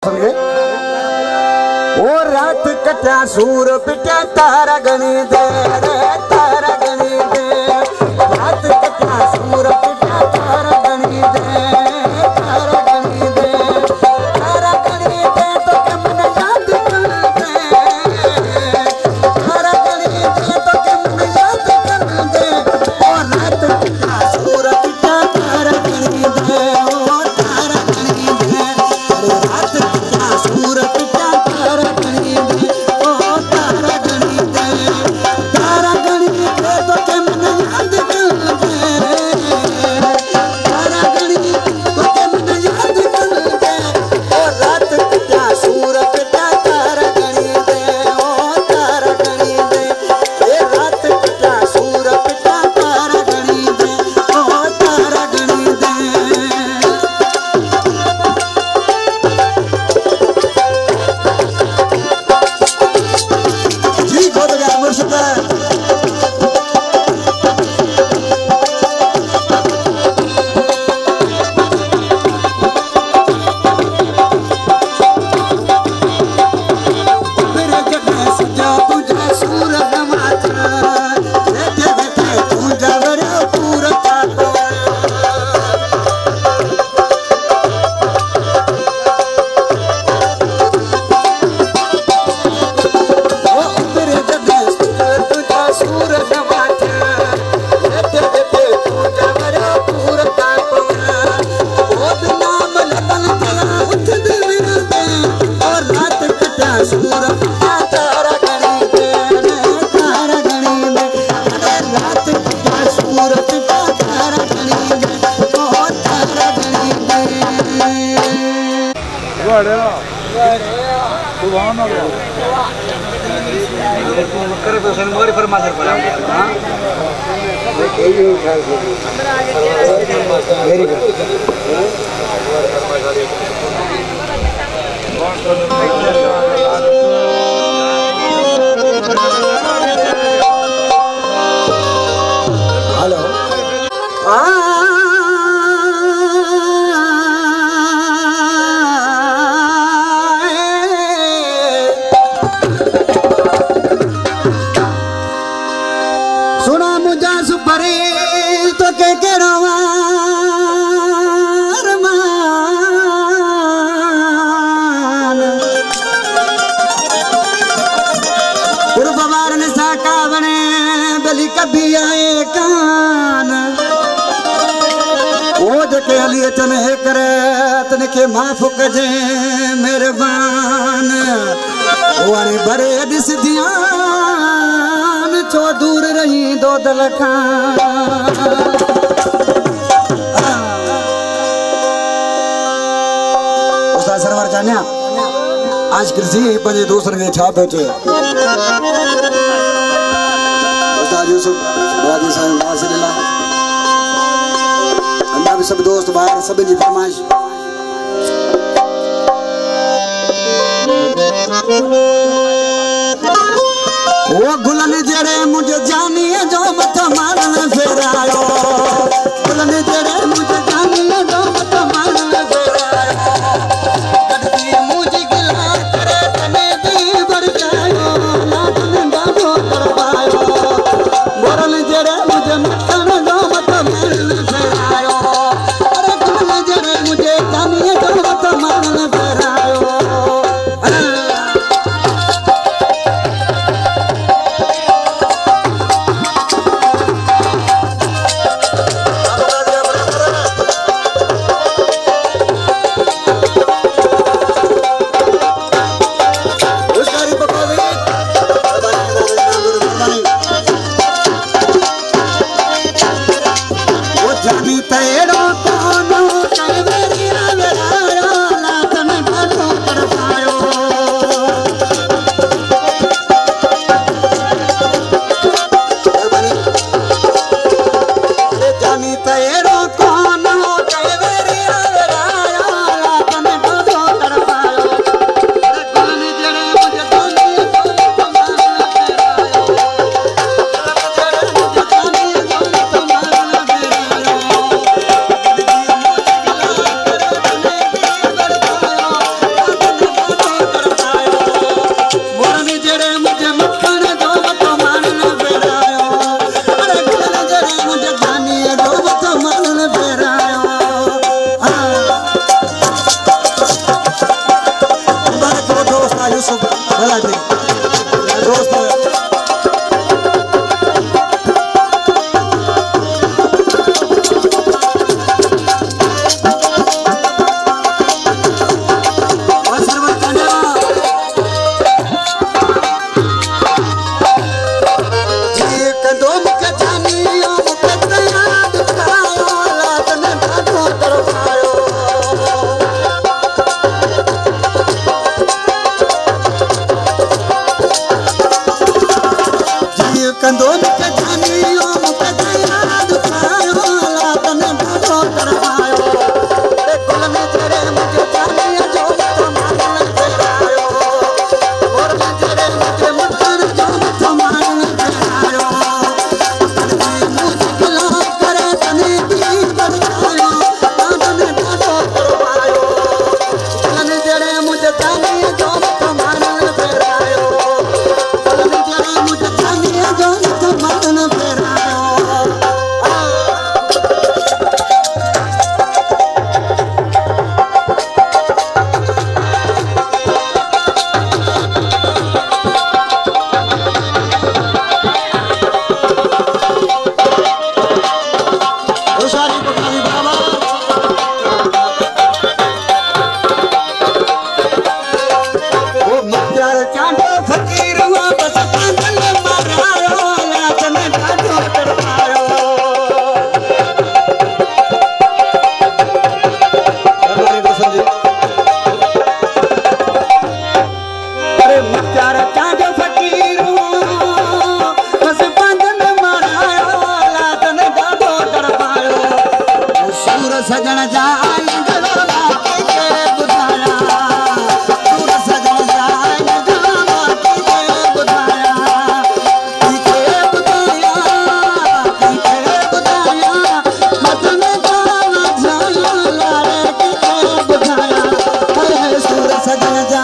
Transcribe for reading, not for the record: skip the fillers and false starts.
वो रात कटा सूर पिटा तारा गणी दे रे तारा गणी दे रात कटा सूर पिटा तारा गणी दे तारा गणी दे तारा गणी दे तो के मन याद कर दे तारा गणी दे तो के मन याद कर दे वो रात कटा सूर पिटा तारा गणी दे ओ तारा गणी दे रात कटा सूर पिटा तारा गणी दे ओ तारा गणी दे तो के मन याद कर दे तारा गणी तो के मन याद कर दे ओ रात कटा सूर पिटा तारा गणी दे ओ तारा गणी दे ए रात कटा सूर पिटा तारा गणी दे ओ तारा गणी दे जी खुद गया मुर्शिद मेरे जगह सजा तुझे सूरज माथा बैठे बैठे तू जबर पूरा काटो मेरे जगह तुझे सूरज माथा बैठे बैठे तू जबर पूरा काटो बहुत नाम लगन तेरा उठ दिल दे और रात कटा सूर पिटा तारा गणी दे तारा गणी दे रात कटा सूर पिटा तारा गणी दे ओ तारा गणी दे करे तो सनमोरी फरमासर पड़ा हां वेरी गुड हेलो सुना मुझा सुपरी तो के केरवार मान गुरुबार ने साका बने बलि कभी आए कान वो जके हली तन है करे तन के माफ कजे मेहरबान वाणी बड़े दिस ध्यान छो दूर रही दो दलखान उस्ताद सरवर जाने आज कृषि पंजे दूसरे के छाप होचे उस्ताद यूसुफ राजी साहब वासिल्ला अल्लाह भी सब दोस्त बाहर सब जी फरमाइश वो गुलन जड़े मुझे जानिए जो मत मारन फेरायो गुलन जड़े मुझे जानिए जो मत मारन फेरायो कटती मुझे गिला करे तने दी भर जायो लाडन बाबो करवायो मोरन जड़े मुझे मटन जो मत मारन फेरायो अरे गुलन जड़े मुझे जानिए जो मत मारन फेरायो थी दोस्त सजण जाए सजण जा